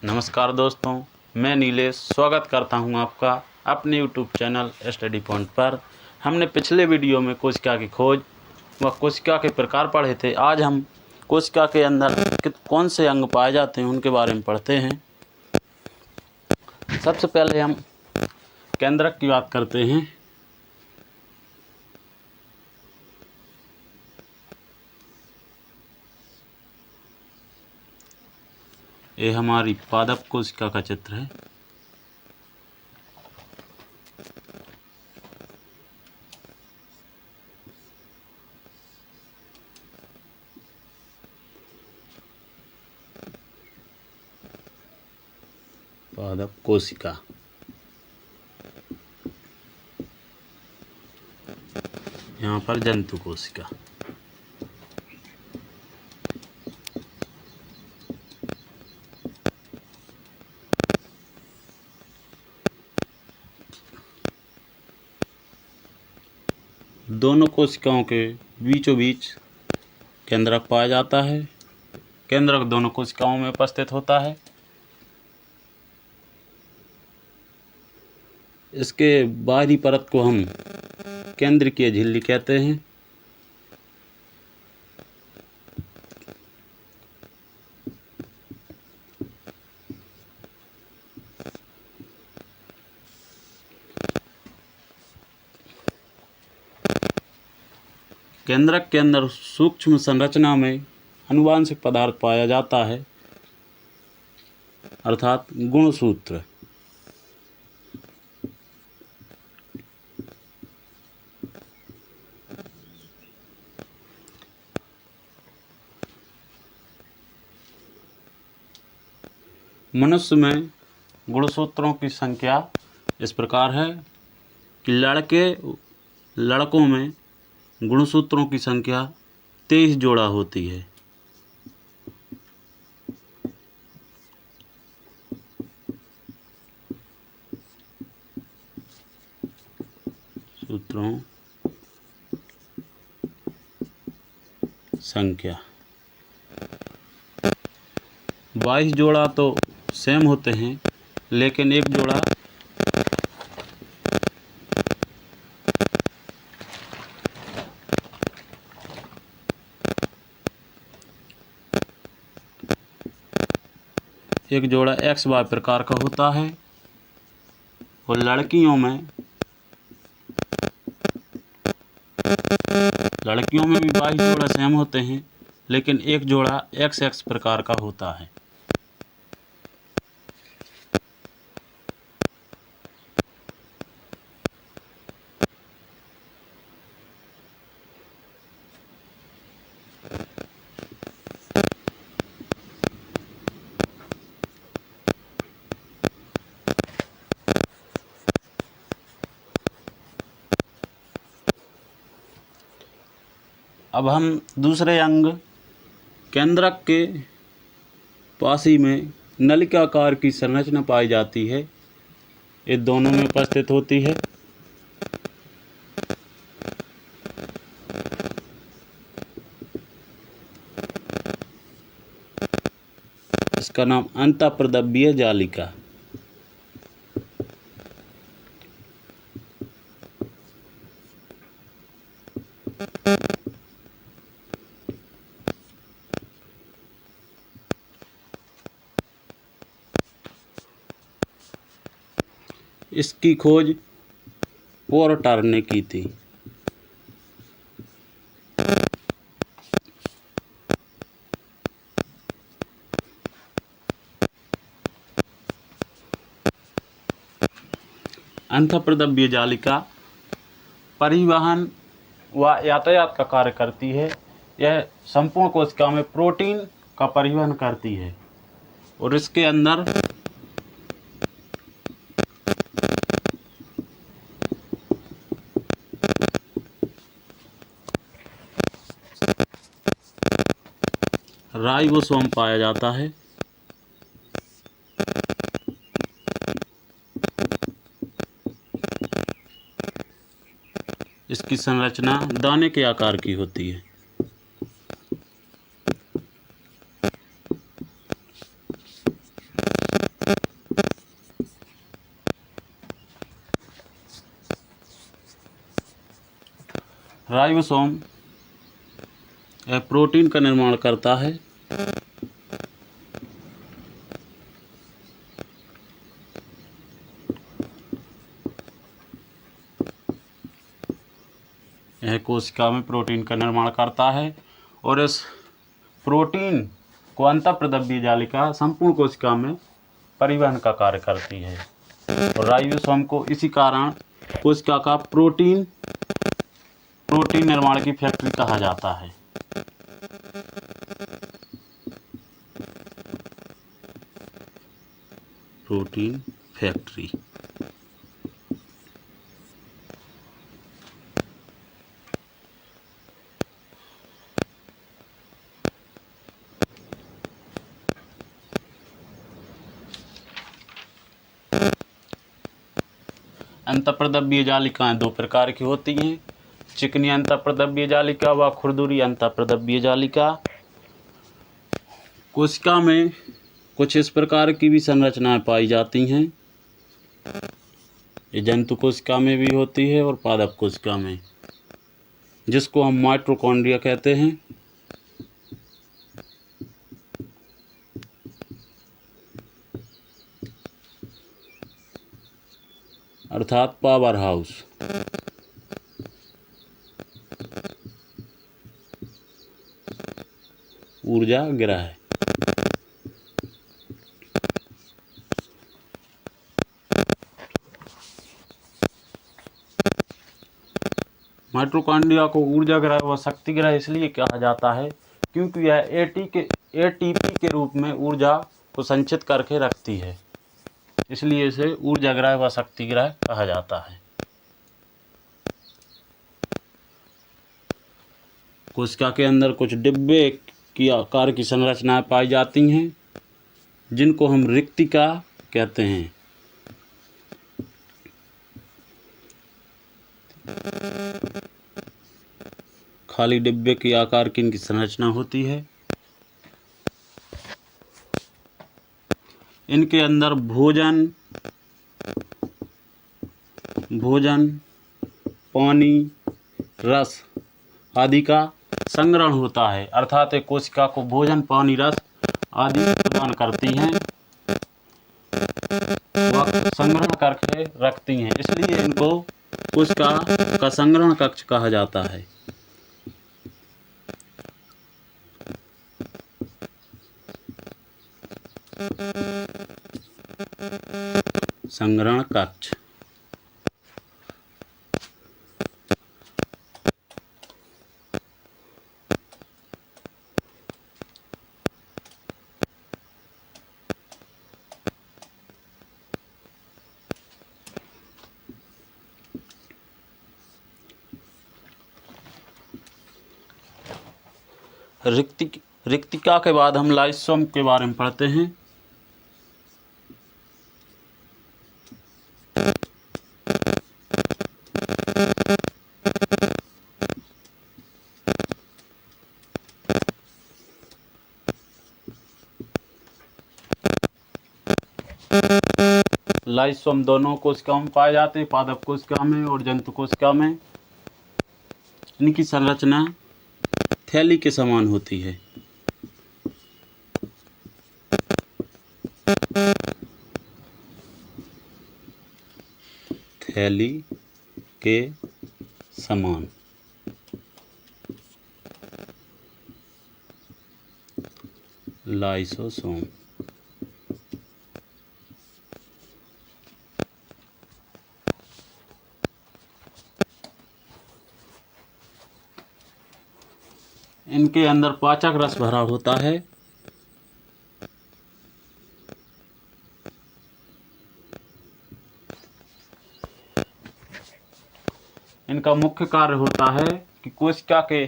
नमस्कार दोस्तों, मैं नीलेश स्वागत करता हूं आपका अपने यूट्यूब चैनल स्टडी पॉइंट पर। हमने पिछले वीडियो में कोशिका की खोज व कोशिका के प्रकार पढ़े थे। आज हम कोशिका के अंदर कौन से अंग पाए जाते हैं उनके बारे में पढ़ते हैं। सबसे पहले हम केंद्रक की बात करते हैं। ये हमारी पादप कोशिका का चित्र है। पादप कोशिका, यहाँ पर जंतु कोशिका। दोनों कोशिकाओं के बीचों बीच केंद्रक पाया जाता है। केंद्रक दोनों कोशिकाओं में उपस्थित होता है। इसके बाहरी परत को हम केंद्रकीय झिल्ली कहते हैं। केंद्रक के अंदर सूक्ष्म संरचना में आनुवांशिक पदार्थ पाया जाता है, अर्थात गुणसूत्र। मनुष्य में गुणसूत्रों की संख्या इस प्रकार है कि लड़कों में गुणसूत्रों की संख्या 23 जोड़ा होती है। सूत्रों संख्या 22 जोड़ा तो सेम होते हैं, लेकिन एक जोड़ा XY प्रकार का होता है। और लड़कियों में भी 22 जोड़ा सेम होते हैं, लेकिन एक जोड़ा XX प्रकार का होता है। अब हम दूसरे अंग केंद्रक के पास ही में नलिकाकार की संरचना पाई जाती है। ये दोनों में उपस्थित होती है। इसका नाम अंतःप्रदव्य जालिका। इसकी खोज पोर्टर ने की थी। अंतःप्रदव्य जालिका परिवहन व यातायात का कार्य करती है। यह संपूर्ण कोशिका में प्रोटीन का परिवहन करती है और इसके अंदर राइबोसोम पाया जाता है। इसकी संरचना दाने के आकार की होती है। राइबोसोम एक प्रोटीन का निर्माण करता है। यह कोशिका में प्रोटीन का निर्माण करता है और इस प्रोटीन को अंतःप्रद्रव्य जालिका संपूर्ण कोशिका में परिवहन का कार्य करती है और राइबोसोम को इसी कारण कोशिका का प्रोटीन निर्माण की फैक्ट्री कहा जाता है। Protein factory. अंतःप्रद्रव्य जालिकाएं दो प्रकार की होती हैं, चिकनी अंतःप्रद्रव्य जालिका व खुरदुरी अंतःप्रद्रव्य जालिका। कोशिका में कुछ इस प्रकार की भी संरचनाएं पाई जाती हैं। ये जंतु कोशिका में भी होती है और पादप कोशिका में, जिसको हम माइटोकॉन्ड्रिया कहते हैं। अर्थात पावर हाउस। ऊर्जा ग्रह। माइटोकॉन्ड्रिया को ऊर्जा ग्रह व शक्ति ग्रह इसलिए कहा जाता है क्योंकि यह एटीपी के रूप में ऊर्जा को संचित करके रखती है, इसलिए इसे ऊर्जा ग्रह व शक्ति ग्रह कहा जाता है। कोशिका के अंदर कुछ डिब्बे की आकार की संरचनाएं पाई जाती हैं, जिनको हम रिक्तिका कहते हैं। खाली डिब्बे के आकार की इनकी संरचना होती है। इनके अंदर भोजन, पानी, रस आदि का संग्रहण होता है, अर्थात एक कोशिका को भोजन, पानी, रस आदि प्रदान करती हैं व संग्रहण करके रखती हैं, इसलिए इनको कोशिका का संग्रहण कक्ष कहा जाता है। संग्रहण कक्ष। रिक्तिका के बाद हम लाइसोम के बारे में पढ़ते हैं। लाइसोम दोनों कोशिकाओं में पाए जाते हैं, पादप कोशिका में और जंतु कोशिका में। इनकी संरचना थैली के समान होती है। थैली के समान। लाइसोसोम। इनके अंदर पाचक रस भरा होता है। इनका मुख्य कार्य होता है कि कोशिका के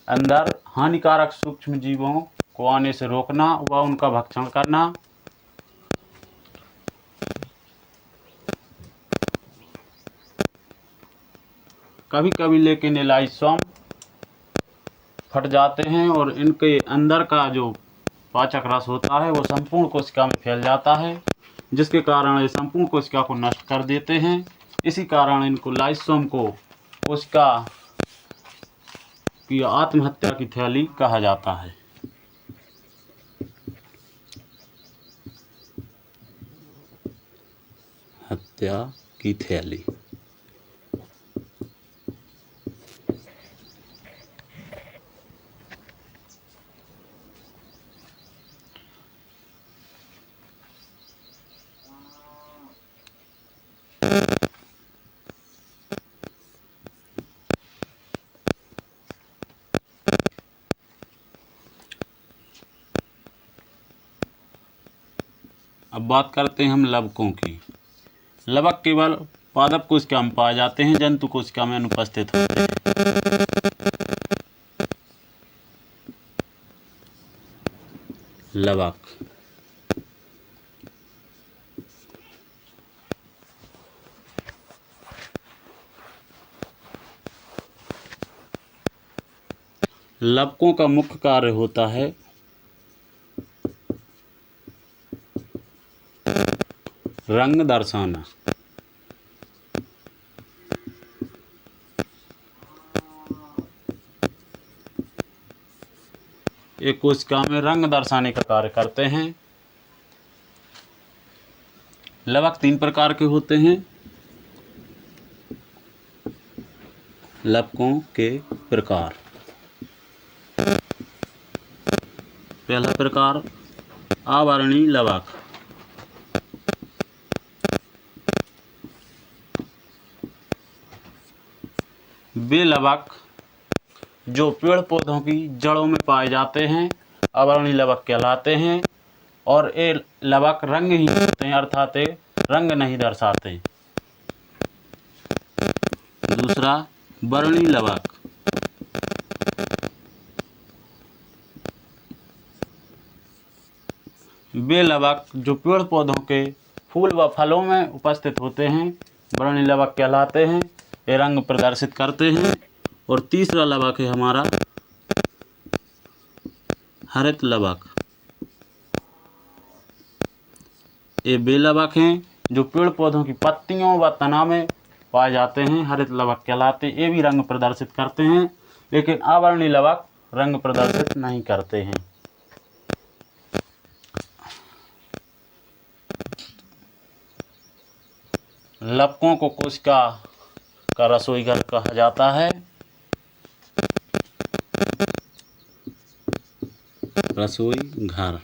अंदर हानिकारक सूक्ष्म जीवों को आने से रोकना व उनका भक्षण करना। कभी कभी लेकिन ये लाइसोम फट जाते हैं और इनके अंदर का जो पाचक रस होता है वो संपूर्ण कोशिका में फैल जाता है, जिसके कारण ये संपूर्ण कोशिका को नष्ट कर देते हैं। इसी कारण इनको लाइसोम को कोशिका कि आत्महत्या की थैली कहा जाता है। हत्या की थैली। अब बात करते हैं हम लवकों की। लवक केवल पादप कोशिका में पाए जाते हैं, जंतु कोशिका में अनुपस्थित होते हैं। लवक लवकों का मुख्य कार्य होता है रंग दर्शाना। एक कोशिका में रंग दर्शाने का कार्य करते हैं। लवक 3 प्रकार के होते हैं। लवकों के प्रकार। पहला प्रकार आवरणीय लवक। वे लवक जो पेड़ पौधों की जड़ों में पाए जाते हैं आवरणीय लवक कहलाते हैं, और ये लवक रंगहीन होते हैं, अर्थात ये रंग नहीं दर्शाते। दूसरा वर्णीय लवक। वे लवक जो पेड़ पौधों के फूल व फलों में उपस्थित होते हैं वर्णीय लवक कहलाते हैं, ये रंग प्रदर्शित करते हैं। और तीसरा लवक है हमारा हरित लवक। ये वे लवक हैं जो पेड़ पौधों की पत्तियों व तना में पाए जाते हैं, हरित लवक कहलाते हैं। ये भी रंग प्रदर्शित करते हैं, लेकिन आवरणीय लवक रंग प्रदर्शित नहीं करते हैं। लवकों को कोशिका का रसोई घर कहा जाता है। रसोई घर।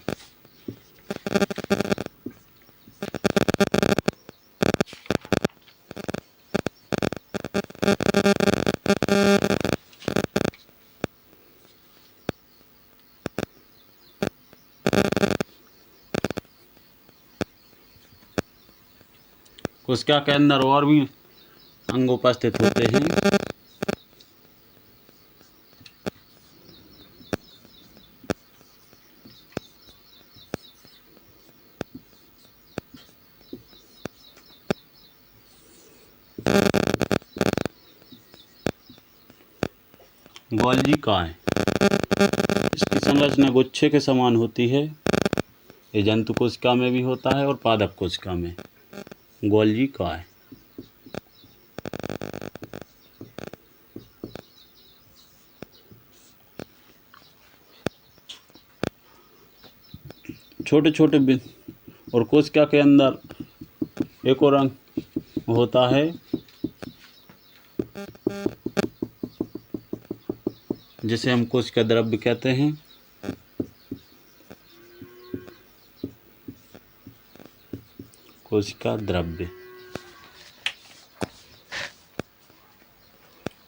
कोशिका के अंदर और भी अंग उपस्थित होते हैं। गोल्जिकाएं। इसकी संरचना गुच्छे के समान होती है। ये जंतु कोशिका में भी होता है और पादप कोशिका में। गोल्जिकाएं। छोटे छोटे और कोशिका के अंदर एक और अंग होता है जिसे हम कोशिका द्रव्य कहते हैं। कोशिका द्रव्य।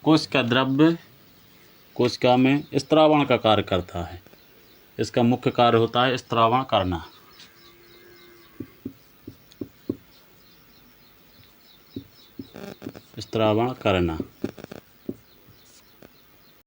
कोशिका द्रव्य कोशिका में स्त्रावण का कार्य करता है। इसका मुख्य कार्य होता है स्त्रावण करना। स्त्रावण करना।